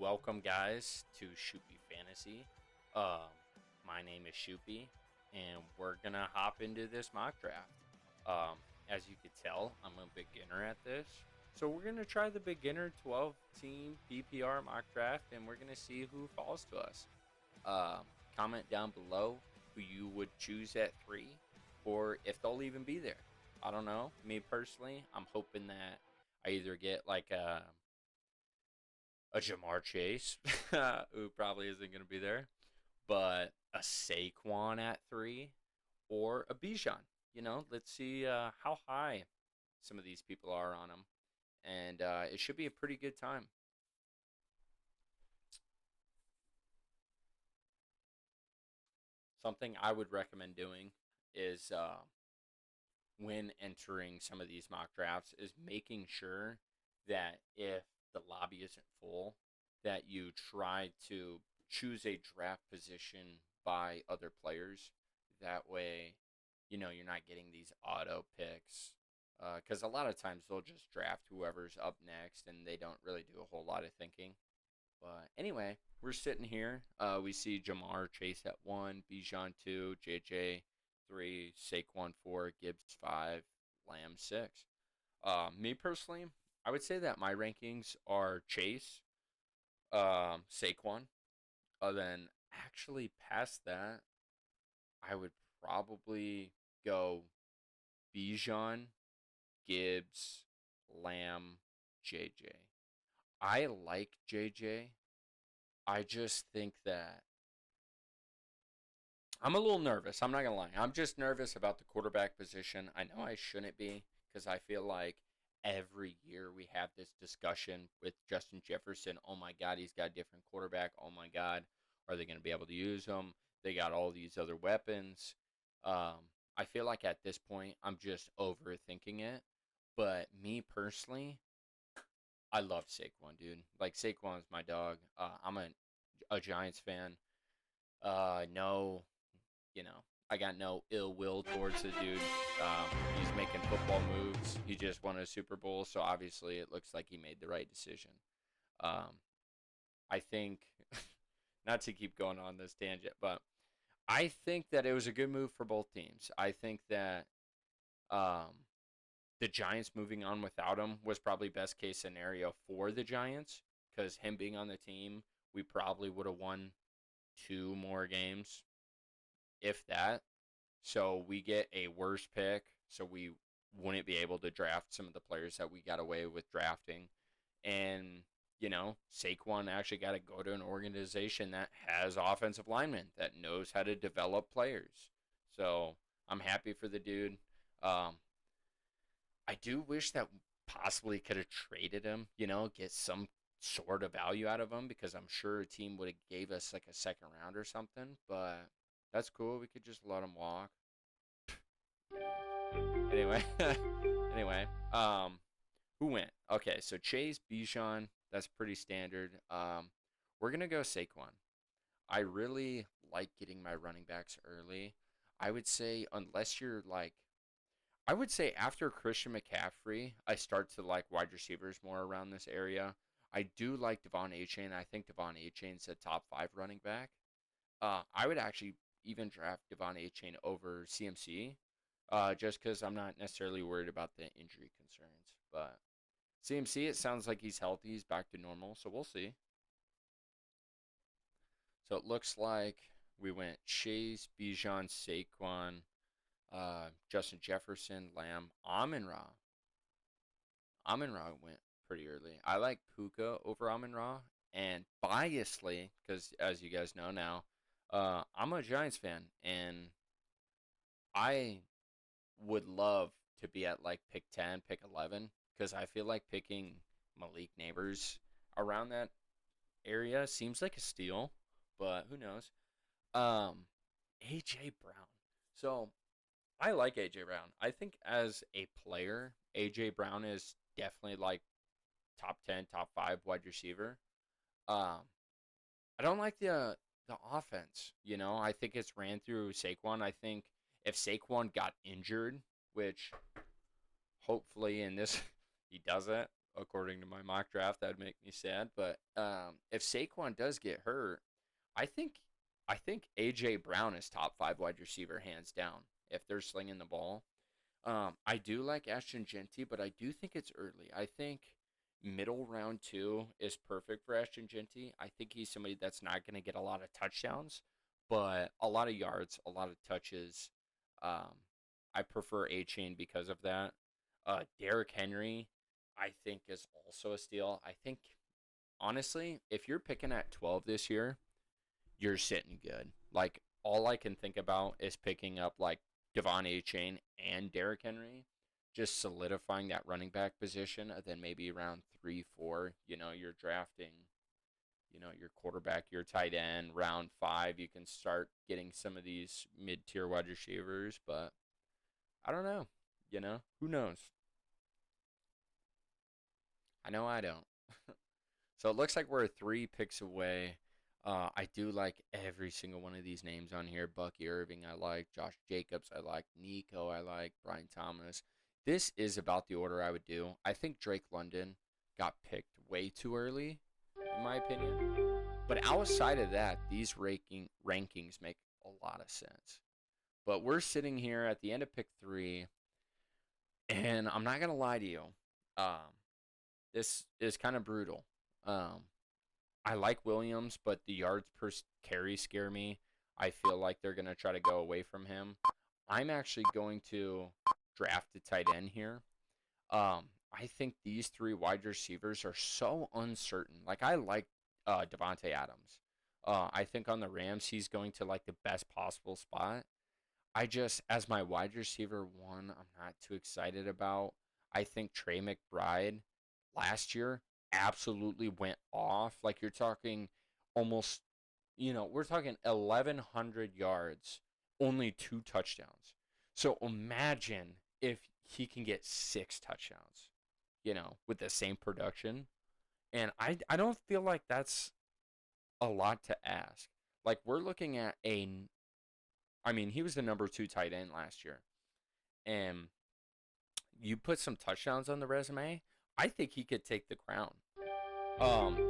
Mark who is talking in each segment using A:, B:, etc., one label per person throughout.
A: Welcome, guys, to Shoopy Fantasy. Um, my name is Shoopy, and we're gonna hop into this mock draft. Um, as you could tell, I'm a beginner at this, so we're gonna try the beginner 12-team PPR mock draft, and we're gonna see who falls to us. Um, Comment down below who you would choose at 3, or if they'll even be there. I don't know. Me personally, I'm hoping that I either get like a Jamar Chase, who probably isn't going to be there, but a Saquon at 3 or a Bijan. Let's see how high some of these people are on him. And it should be a pretty good time. Something I would recommend doing is when entering some of these mock drafts is making sure that if the lobby isn't full, that you try to choose a draft position by other players. That way, you're not getting these auto picks. Because a lot of times they'll just draft whoever's up next and they don't really do a whole lot of thinking. But anyway, we're sitting here. We see Jamar Chase at 1, Bijan 2, JJ 3, Saquon 4, Gibbs 5, Lamb 6. Me personally, I would say that my rankings are Chase, Saquon. Then actually past that, I would probably go Bijan, Gibbs, Lamb, JJ. I like JJ. I just think that I'm a little nervous. I'm not going to lie. I'm just nervous about the quarterback position. I know I shouldn't be because I feel like every year we have this discussion with Justin Jefferson. Oh my God, he's got a different quarterback. Oh my God, are they going to be able to use him? They got all these other weapons. I feel like at this point, I'm just overthinking it. But me personally, I love Saquon, dude. Like, Saquon's my dog. I'm a Giants fan. No, you know, I got no ill will towards the dude. He's making football moves. He just won a Super Bowl, so obviously it looks like he made the right decision. Um, I think, not to keep going on this tangent, but I think that it was a good move for both teams. I think that um, the Giants moving on without him was probably best case scenario for the Giants because him being on the team, we probably would have won two more games, if that. So we get a worse pick, so we wouldn't be able to draft some of the players that we got away with drafting. And, Saquon actually got to go to an organization that has offensive linemen, that knows how to develop players. So I'm happy for the dude. Um, I do wish that possibly could have traded him, get some sort of value out of him because I'm sure a team would have gave us like a second round or something. But that's cool. We could just let him walk. Anyway, anyway, who went? Okay, so Chase, Bijan, that's pretty standard. We're gonna go Saquon. I really like getting my running backs early. I would say unless you're like, I would say after Christian McCaffrey, I start to like wide receivers more around this area. I do like Devon Achane. I think Devon Achane's a top 5 running back. I would actually even draft Devon Achane over CMC, just because I'm not necessarily worried about the injury concerns. But CMC, it sounds like he's healthy. He's back to normal, so we'll see. So it looks like we went Chase, Bijan, Saquon, Justin Jefferson, Lamb, Amon-Ra. Amon-Ra went pretty early. I like Puka over Amon-Ra, and biasly, because as you guys know now, I'm a Giants fan, and I would love to be at like pick 10, pick 11, because I feel like picking Malik Neighbors around that area seems like a steal, but who knows? Um, AJ Brown. So I like AJ Brown. I think as a player, AJ Brown is definitely like top 10, top 5 wide receiver. Um, I don't like the offense. I think it's ran through Saquon. I think if Saquon got injured, which hopefully in this he doesn't, according to my mock draft. That'd make me sad. But if Saquon does get hurt, I think I think AJ Brown is top five wide receiver hands down if they're slinging the ball. I do like Ashton Genty, but I do think it's early. I think middle round two is perfect for Ashton Genty. I think he's somebody that's not going to get a lot of touchdowns, but a lot of yards, a lot of touches. Um, I prefer A Chain because of that. Derrick Henry, I think, is also a steal. I think, honestly, if you're picking at 12 this year, you're sitting good. Like, all I can think about is picking up, like, Devon A. Chain and Derrick Henry, just solidifying that running back position. And then maybe around 3, 4, you're drafting, your quarterback, your tight end. Round 5, you can start getting some of these mid tier wide receivers. But I don't know. Who knows? I know I don't. So it looks like we're 3 picks away. I do like every single one of these names on here. Bucky Irving, I like. Josh Jacobs, I like. Nico, I like. Brian Thomas. This is about the order I would do. I think Drake London got picked way too early, in my opinion. But outside of that, these rankings make a lot of sense. But we're sitting here at the end of pick 3, and I'm not gonna lie to you. Um, this is kind of brutal. Um, I like Williams, but the yards per carry scare me. I feel like they're going to try to go away from him. I'm actually going to draft a tight end here. I think these 3 wide receivers are so uncertain. Like, I like Devontae Adams. I think on the Rams, he's going to like the best possible spot. I just, as my wide receiver one, I'm not too excited about. I think Trey McBride last year absolutely went off. Like, you're talking almost, we're talking 1,100 yards, only 2 touchdowns. So imagine if he can get 6 touchdowns, with the same production. And I don't feel like that's a lot to ask. Like, we're looking at I mean, he was the number 2 tight end last year. And you put some touchdowns on the resume, I think he could take the crown.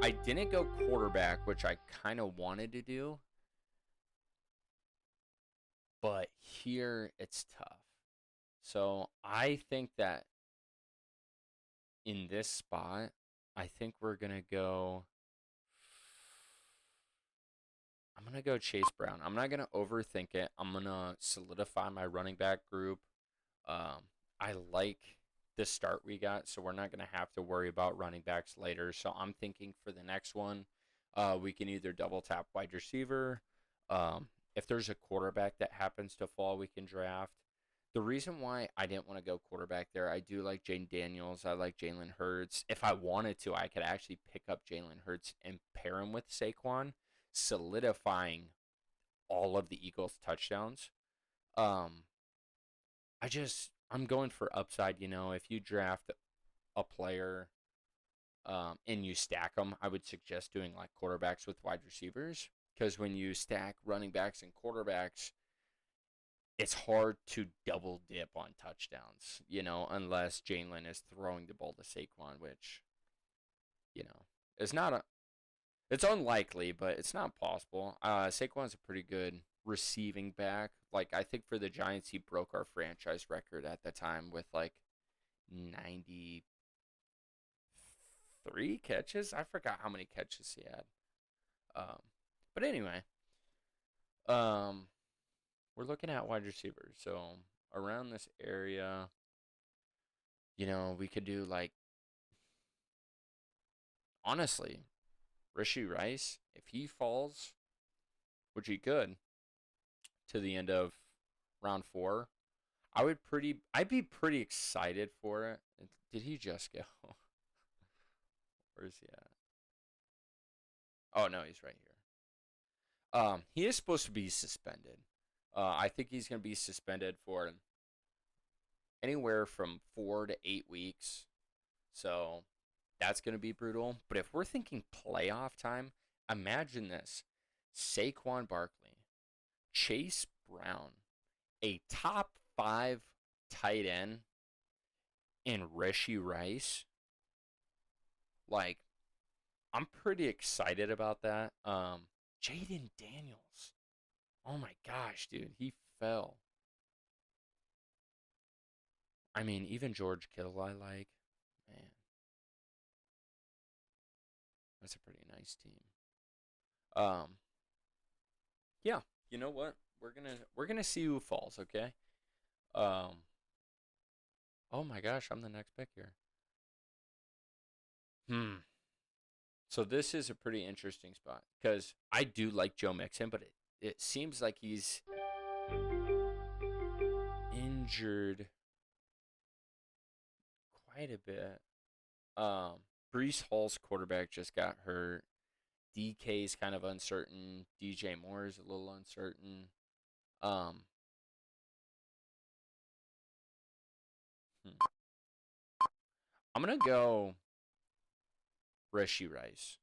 A: I didn't go quarterback, which I kind of wanted to do, but here it's tough. So I think that in this spot, I think we're gonna go. I'm gonna go Chase Brown. I'm not gonna overthink it. I'm gonna solidify my running back group. I like the start we got, so we're not going to have to worry about running backs later. So I'm thinking for the next one, we can either double tap wide receiver. If there's a quarterback that happens to fall, we can draft. The reason why I didn't want to go quarterback there, I do like Jane Daniels. I like Jalen Hurts. If I wanted to, I could actually pick up Jalen Hurts and pair him with Saquon, solidifying all of the Eagles' touchdowns. Um, I'm going for upside. If you draft a player and you stack them, I would suggest doing like quarterbacks with wide receivers, because when you stack running backs and quarterbacks, it's hard to double dip on touchdowns, unless Jalen is throwing the ball to Saquon, which, you know, is not a it's unlikely, but it's not possible. Saquon's a pretty good receiving back. Like, I think for the Giants, he broke our franchise record at the time with like 93 catches. I forgot how many catches he had. Um, but anyway, um, we're looking at wide receivers. So around this area, we could do like, honestly, Rishi Rice, if he falls, which he could, to the end of round 4, I'd be pretty excited for it. Did he just go? Where is he at? Oh no, he's right here. He is supposed to be suspended. I think he's going to be suspended for anywhere from 4 to 8 weeks. So that's going to be brutal. But if we're thinking playoff time, imagine this: Saquon Barkley, Chase Brown, a top 5 tight end, and Rishi Rice. like, I'm pretty excited about that. Jaden Daniels. Oh my gosh, dude, he fell. I mean, even George Kittle I like. Man, that's a pretty nice team. Um, yeah, you know what? We're gonna see who falls, okay? Um, oh my gosh, I'm the next pick here. Hmm. So this is a pretty interesting spot because I do like Joe Mixon, but it seems like he's injured quite a bit. Um, Brees Hall's quarterback just got hurt. DK's kind of uncertain. DJ Moore is a little uncertain. Um, hmm. I'm gonna go Rishi Rice,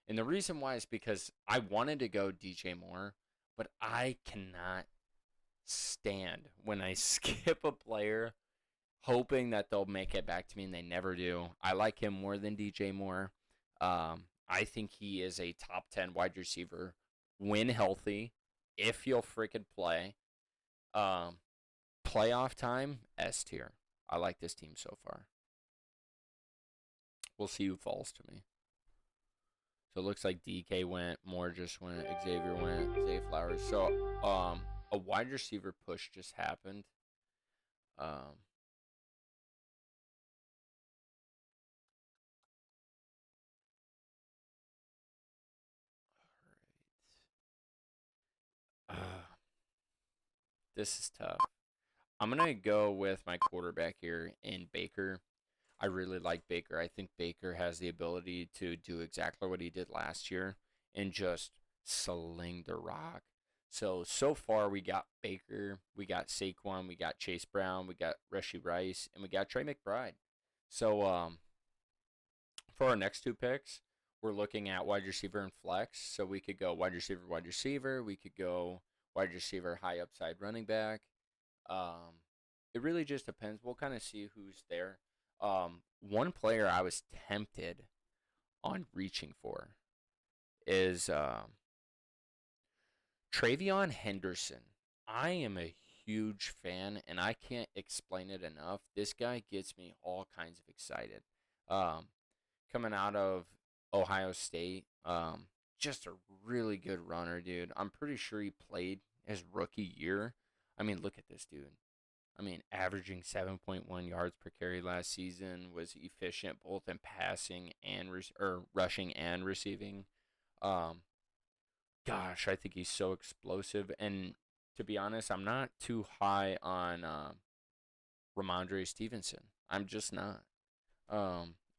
A: and the reason why is because I wanted to go DJ Moore, but I cannot stand when I skip a player hoping that they'll make it back to me and they never do. I like him more than DJ Moore. I think he is a top 10 wide receiver when healthy, if he'll freaking play. Um, Playoff time, S tier. I like this team so far. We'll see who falls to me. So it looks like DK went, Moore just went, Xavier went, Zay Flowers. So a wide receiver push just happened. Um, all right. This is tough. I'm gonna go with my quarterback here in Baker. I really like Baker. I think Baker has the ability to do exactly what he did last year and just sling the rock. So far we got Baker, we got Saquon, we got Chase Brown, we got Rishi Rice, and we got Trey McBride. So for our next two picks, we're looking at wide receiver and flex. So we could go wide receiver, wide receiver. We could go wide receiver, high upside running back. Um, it really just depends. We'll kind of see who's there. One player I was tempted on reaching for is Travion Henderson. I am a huge fan, and I can't explain it enough. This guy gets me all kinds of excited. Um, Coming out of Ohio State, just a really good runner, dude. I'm pretty sure he played his rookie year. I mean, look at this dude. I mean, averaging 7.1 yards per carry last season, was efficient both in passing and or rushing and receiving. Um, Gosh, I think he's so explosive. And to be honest, I'm not too high on Ramondre Stevenson. I'm just not.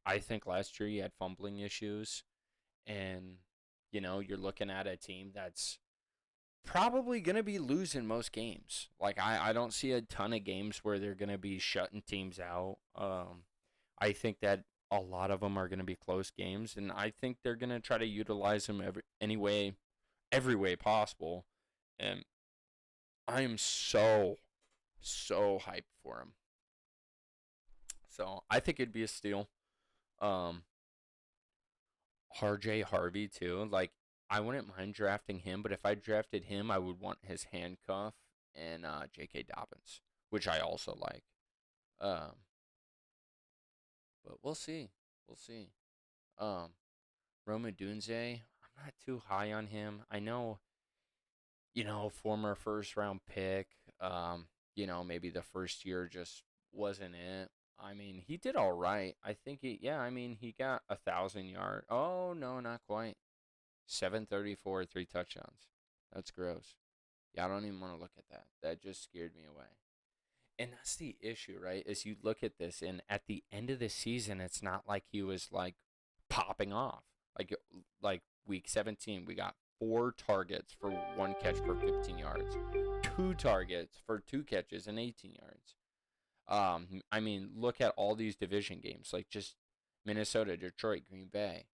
A: I think last year he had fumbling issues, and you're looking at a team that's probably going to be losing most games. Like I don't see a ton of games where they're going to be shutting teams out. I think that a lot of them are going to be close games, and I think they're going to try to utilize them every way possible. And I am so hyped for him. So I think it'd be a steal. Um, RJ Harvey too. Like I wouldn't mind drafting him, but if I drafted him, I would want his handcuff and J.K. Dobbins, which I also like. Um, but we'll see. We'll see. Um, Roma Dunze, I'm not too high on him. I know, former first round pick. Maybe the first year just wasn't it. I mean, he did all right. I think yeah, I mean, he got 1,000 yard. Oh, no, not quite. 734, 3 touchdowns. That's gross. Yeah, I don't even want to look at that. That just scared me away. And that's the issue, right? Is you look at this, and at the end of the season, it's not like he was like popping off. Like week 17, we got 4 targets for 1 catch for 15 yards, 2 targets for 2 catches and 18 yards. I mean, look at all these division games, like just Minnesota, Detroit, Green Bay.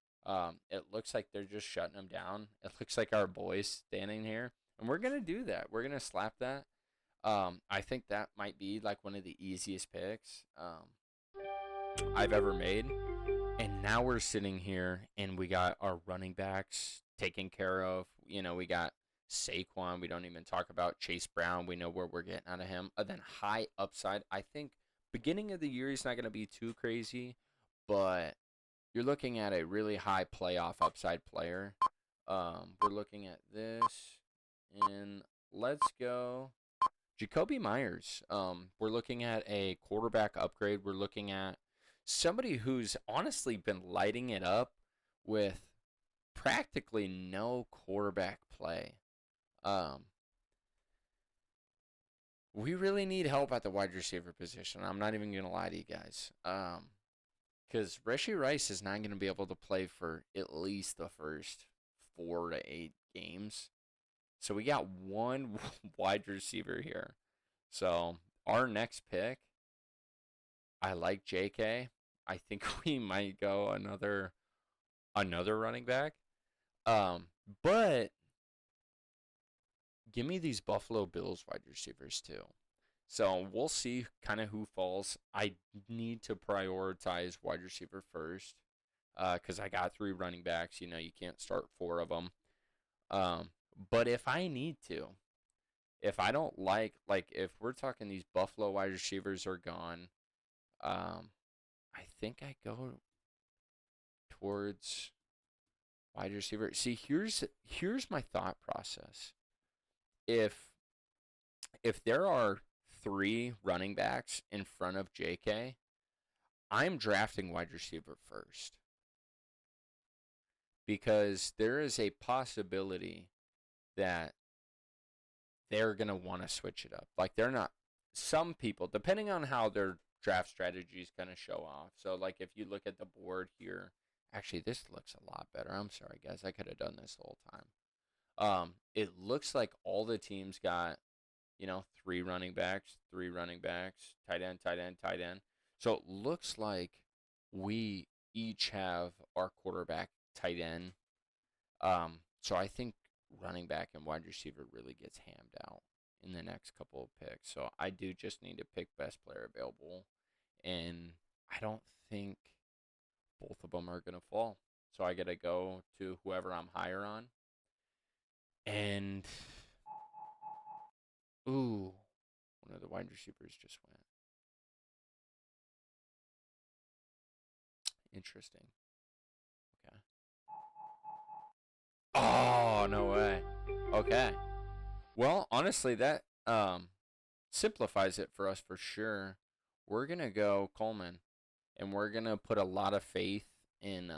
A: It looks like they're just shutting them down. It looks like our boys standing here, and we're gonna do that. We're gonna slap that. I think that might be like one of the easiest picks I've ever made, And now we're sitting here and we got our running backs taken care of. You know, we got Saquon. We don't even talk about Chase Brown. We know where we're getting out of him. And then high upside. I think beginning of the year he's not going to be too crazy, but you're looking at a really high playoff upside player. We're looking at this, and let's go Jacoby Myers. We're looking at a quarterback upgrade. We're looking at somebody who's honestly been lighting it up with practically no quarterback play. Um, we really need help at the wide receiver position. I'm not even gonna lie to you guys. Because Rashee Rice is not going to be able to play for at least the first 4 to 8 games. So we got one wide receiver here. So our next pick, I like JK. I think we might go another running back. Um, but give me these Buffalo Bills wide receivers too. So we'll see kind of who falls. I need to prioritize wide receiver first because I got 3 running backs. You know, you can't start 4 of them. But if I need to, if I don't like if we're talking these Buffalo wide receivers are gone, I think I go towards wide receiver. See, here's my thought process. If there are 3 running backs in front of JK, I'm drafting wide receiver first because there is a possibility that they're going to want to switch it up. Like they're not some people, depending on how their draft strategy is going to show off. So like if you look at the board here, actually this looks a lot better. I'm sorry guys, I could have done this the whole time. It looks like all the teams got, you know, 3 running backs, tight end, tight end, tight end. So it looks like we each have our quarterback, tight end. So I think running back and wide receiver really gets hammed out in the next couple of picks. So I do just need to pick best player available, and I don't think both of them are gonna fall. So I gotta go to whoever I'm higher on. And ooh, one of the wide receivers just went. Interesting. Okay. Oh, no way. Okay. Well, honestly, that simplifies it for us for sure. We're gonna go Coleman, and we're gonna put a lot of faith in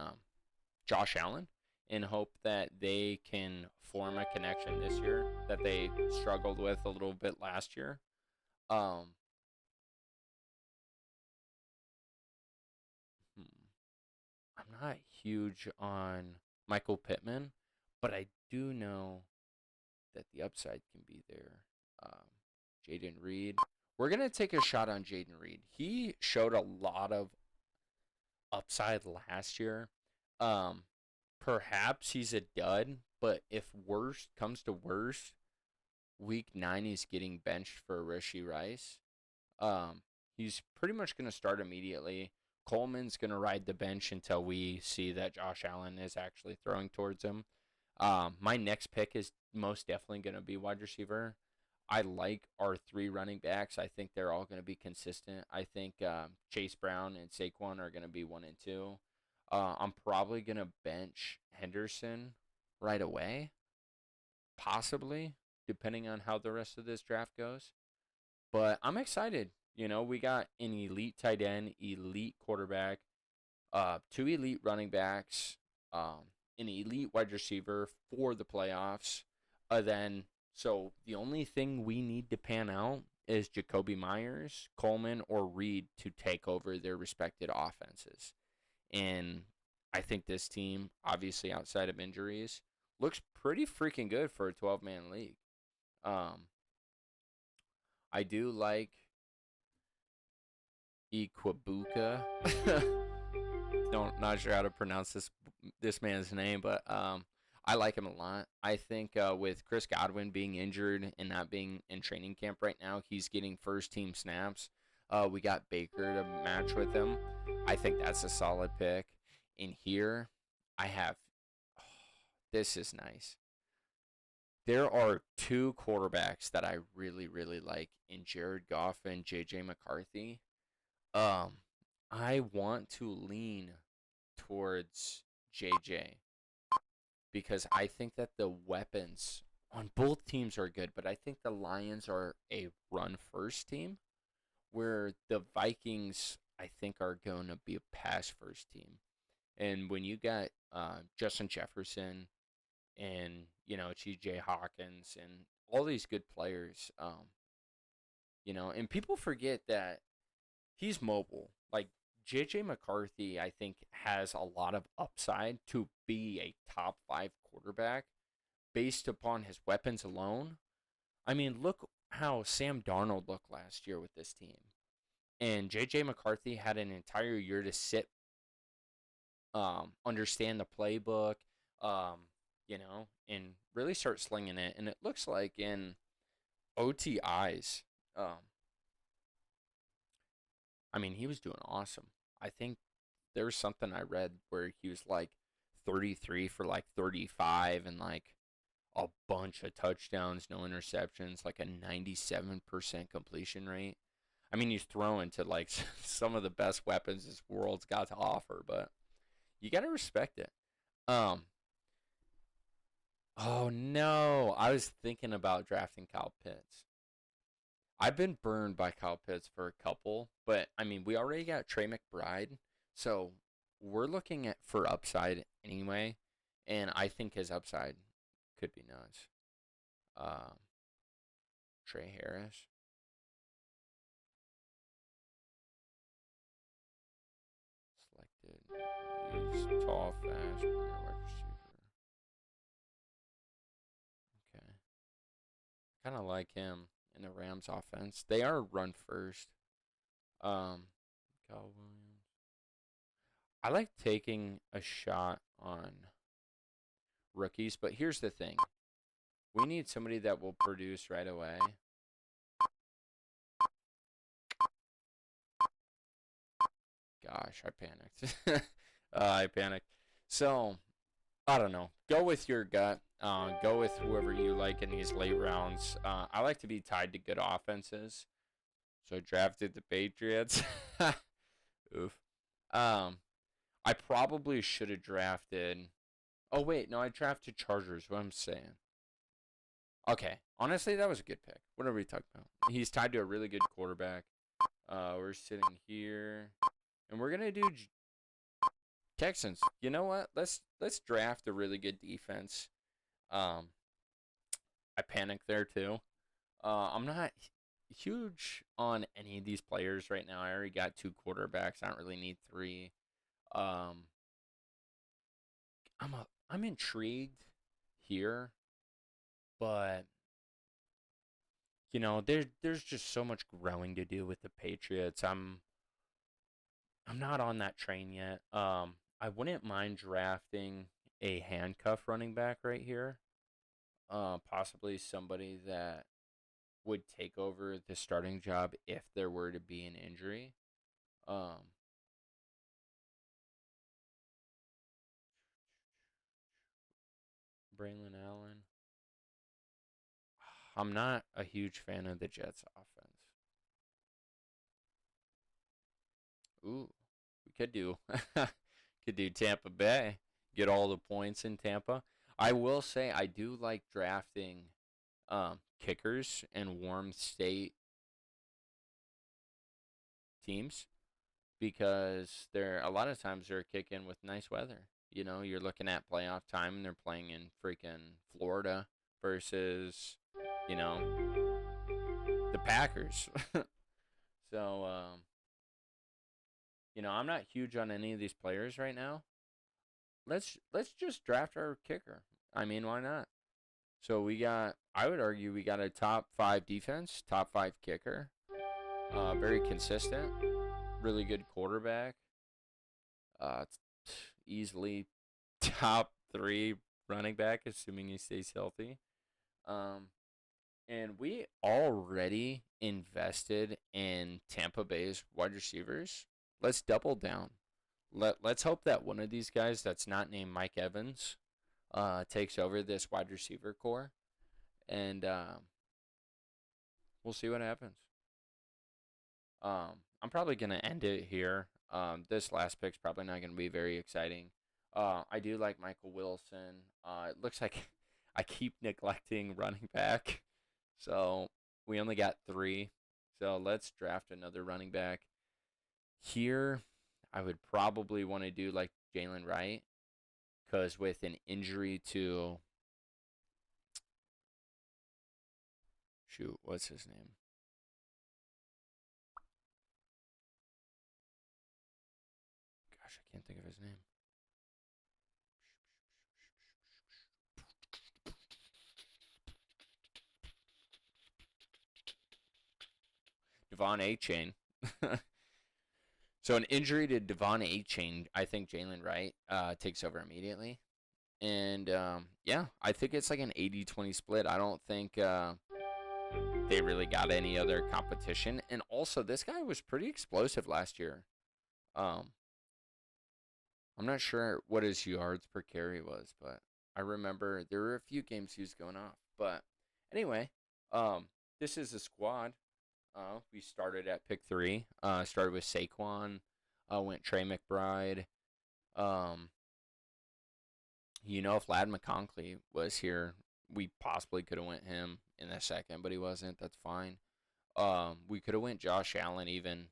A: Josh Allen and hope that they can form a connection this year that they struggled with a little bit last year. Um, hmm, I'm not huge on Michael Pittman, but I do know that the upside can be there. Um, Jaden Reed. We're going to take a shot on Jaden Reed. He showed a lot of upside last year. Um, Perhaps he's a dud, but if worst comes to worst, week 9 he's getting benched for Rashee Rice. He's pretty much going to start immediately. Coleman's going to ride the bench until we see that Josh Allen is actually throwing towards him. My next pick is most definitely going to be wide receiver. I like our 3 running backs. I think they're all going to be consistent. I think Chase Brown and Saquon are going to be 1 and 2. I'm probably going to bench Henderson right away, possibly, depending on how the rest of this draft goes. But I'm excited. You know, we got an elite tight end, elite quarterback, 2 elite running backs, an elite wide receiver for the playoffs. Then, so the only thing we need to pan out is Jacoby Myers, Coleman, or Reed to take over their respected offenses. And I think this team, obviously outside of injuries, looks pretty freaking good for a 12-man league. Um, I do like Ikwabuka. Not sure how to pronounce this man's name, but I like him a lot. I think with Chris Godwin being injured and not being in training camp right now, he's getting first team snaps. We got Baker to match with him. I think that's a solid pick. In here, I have. Oh, this is nice. There are two quarterbacks that I really, really like in Jared Goff and JJ McCarthy. Um, I want to lean towards JJ because I think that the weapons on both teams are good, but I think the Lions are a run first team, where the Vikings, I think, are going to be a pass first team. And when you got Justin Jefferson and T.J. Hawkins and all these good players, and people forget that he's mobile. Like J.J. McCarthy, I think has a lot of upside to be a top five quarterback based upon his weapons alone. I mean, look how Sam Darnold looked last year with this team. And J.J. McCarthy had an entire year to sit, understand the playbook, and really start slinging it. And it looks like in OTIs, I mean, he was doing awesome. I think there was something I read where he was like 33 for like 35 and like a bunch of touchdowns, no interceptions, like a 97% completion rate. I mean, he's throwing to like some of the best weapons this world's got to offer, but you got to respect it. Um, oh no, I was thinking about drafting Kyle Pitts. I've been burned by Kyle Pitts for a couple, but I mean, we already got Trey McBride, so we're looking at for upside anyway, and I think his upside could be nuts. Um, Trey Harris, selected. He's tall, fast, premier wide receiver. Okay, kind of like him in the Rams offense. They are run first. Um, Kyle Williams. I like taking a shot on rookies, but here's the thing: we need somebody that will produce right away. Gosh, I panicked. I panicked. So I don't know. Go with your gut. Go with whoever you like in these late rounds. I like to be tied to good offenses. So I drafted the Patriots. Oof. Um, I probably should have drafted. Oh wait, no, I drafted Chargers. What I'm saying. Okay, honestly, that was a good pick. What are we talking about? He's tied to a really good quarterback. We're sitting here, and we're gonna do Texans. You know what? Let's draft a really good defense. Um, I panicked there too. I'm not huge on any of these players right now. I already got two quarterbacks. I don't really need three. Um, I'm intrigued here, but there's just so much growing to do with the Patriots. I'm not on that train yet. I wouldn't mind drafting a handcuff running back right here. Possibly somebody that would take over the starting job if there were to be an injury. Um, Braylon Allen. I'm not a huge fan of the Jets offense. Ooh, we could do Tampa Bay. Get all the points in Tampa. I will say I do like drafting kickers and warm state teams because they're a lot of times they're kicking with nice weather. You're looking at playoff time and they're playing in freaking Florida versus, you know, the Packers. So, I'm not huge on any of these players right now. Let's just draft our kicker. I mean, why not? So I would argue we got a top five defense, top five kicker, very consistent, really good quarterback, uh, easily top three running back, assuming he stays healthy. Um, and we already invested in Tampa Bay's wide receivers. Let's double down. Let's hope that one of these guys that's not named Mike Evans takes over this wide receiver core, and we'll see what happens. I'm probably gonna end it here. This last pick's probably not gonna be very exciting. I do like Michael Wilson. It looks like I keep neglecting running back, so we only got 3. So let's draft another running back. Here, I would probably want to do like Jalen Wright, because with an injury to, shoot, what's his name? Gosh, I can't think of his name. Devon A. Chain. So an injury to Devon A. Chain, I think Jalen Wright takes over immediately. And yeah, I think it's like an 80-20 split. I don't think they really got any other competition. And also, this guy was pretty explosive last year. Um, I'm not sure what his yards per carry was, but I remember there were a few games he was going off. But anyway, this is a squad. We started at pick 3. Started with Saquon. Went Trey McBride. Um, if Lad McConkey was here, we possibly could have went him in the second, but he wasn't. That's fine. We could have went Josh Allen even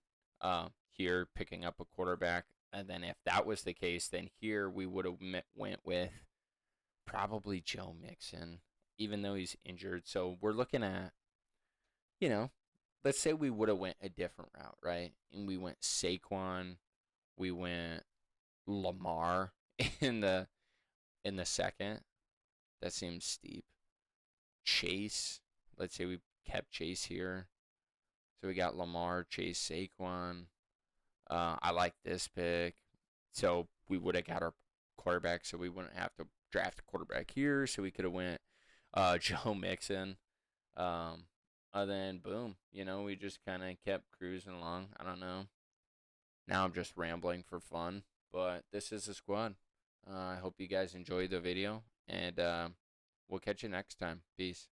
A: here, picking up a quarterback. And then if that was the case, then here we would have went with probably Joe Mixon, even though he's injured. So we're looking at, let's say we would have went a different route, right? And we went Saquon, we went Lamar in the second. That seems steep. Chase, let's say we kept Chase here. So we got Lamar, Chase, Saquon. I like this pick. So we would have got our quarterback, so we wouldn't have to draft a quarterback here. So we could have went Joe Mixon. And then boom, we just kind of kept cruising along. I don't know. Now I'm just rambling for fun, but this is the squad. I hope you guys enjoyed the video, and we'll catch you next time. Peace.